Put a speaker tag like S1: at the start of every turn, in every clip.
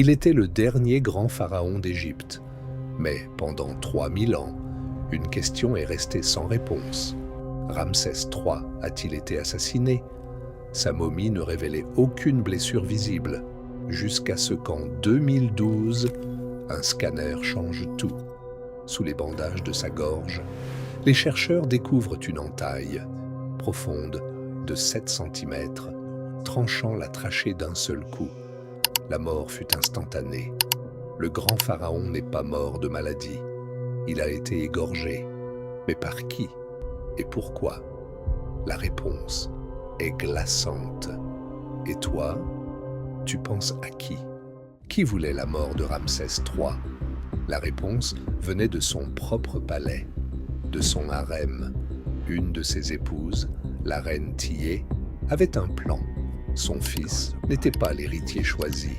S1: Il était le dernier grand pharaon d'Égypte. Mais pendant 3000 ans, une question est restée sans réponse. Ramsès III a-t-il été assassiné? Sa momie ne révélait aucune blessure visible, jusqu'à ce qu'en 2012, un scanner change tout. Sous les bandages de sa gorge, les chercheurs découvrent une entaille profonde de 7 cm, tranchant la trachée d'un seul coup. La mort fut instantanée. Le grand pharaon n'est pas mort de maladie. Il a été égorgé. Mais par qui? Et pourquoi? La réponse est glaçante. Et toi, tu penses à qui? Qui voulait la mort de Ramsès III? La réponse venait de son propre palais, de son harem. Une de ses épouses, la reine Tillé, avait un plan. Son fils n'était pas l'héritier choisi.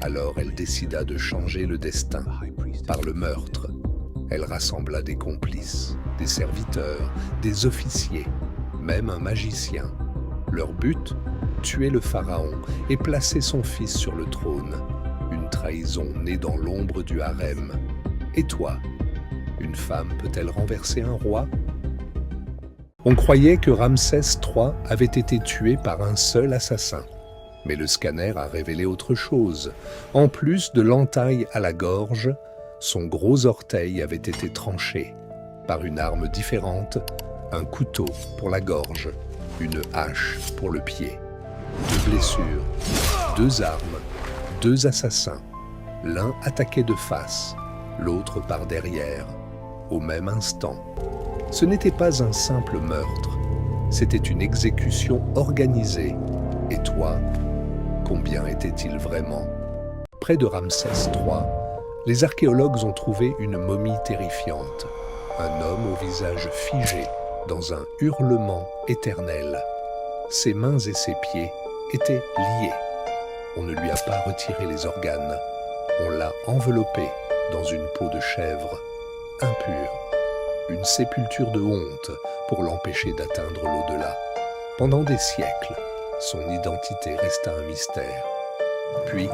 S1: Alors elle décida de changer le destin par le meurtre. Elle rassembla des complices, des serviteurs, des officiers, même un magicien. Leur but? Tuer le pharaon et placer son fils sur le trône. Une trahison née dans l'ombre du harem. Et toi, une femme peut-elle renverser un roi? On croyait que Ramsès III avait été tué par un seul assassin. Mais le scanner a révélé autre chose. En plus de l'entaille à la gorge, son gros orteil avait été tranché par une arme différente, un couteau pour la gorge, une hache pour le pied. 2 blessures, 2 armes, 2 assassins. L'un attaquait de face, l'autre par derrière, au même instant. Ce n'était pas un simple meurtre, c'était une exécution organisée. Et toi, combien était-il vraiment? Près de Ramsès III, les archéologues ont trouvé une momie terrifiante. Un homme au visage figé, dans un hurlement éternel. Ses mains et ses pieds étaient liés. On ne lui a pas retiré les organes. On l'a enveloppé dans une peau de chèvre, impure. Une sépulture de honte pour l'empêcher d'atteindre l'au-delà. Pendant des siècles, son identité resta un mystère. Puis,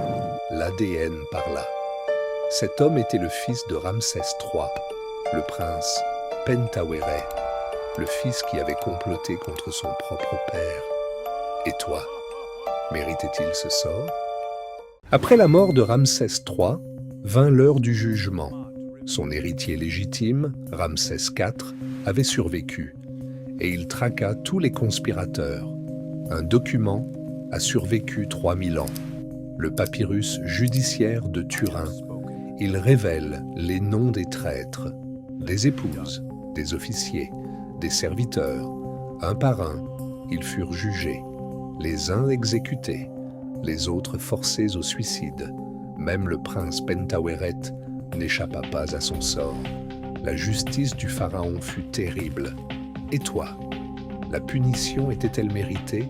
S1: l'ADN parla. Cet homme était le fils de Ramsès III, le prince Pentaweret, le fils qui avait comploté contre son propre père. Et toi, méritait-il ce sort? Après la mort de Ramsès III, vint l'heure du jugement. Son héritier légitime, Ramsès IV, avait survécu, et il traqua tous les conspirateurs. Un document a survécu 3000 ans, le papyrus judiciaire de Turin. Il révèle les noms des traîtres, des épouses, des officiers, des serviteurs. Un par un, ils furent jugés, les uns exécutés, les autres forcés au suicide. Même le prince Pentaweret n'échappa pas à son sort. La justice du pharaon fut terrible. Et toi, la punition était-elle méritée?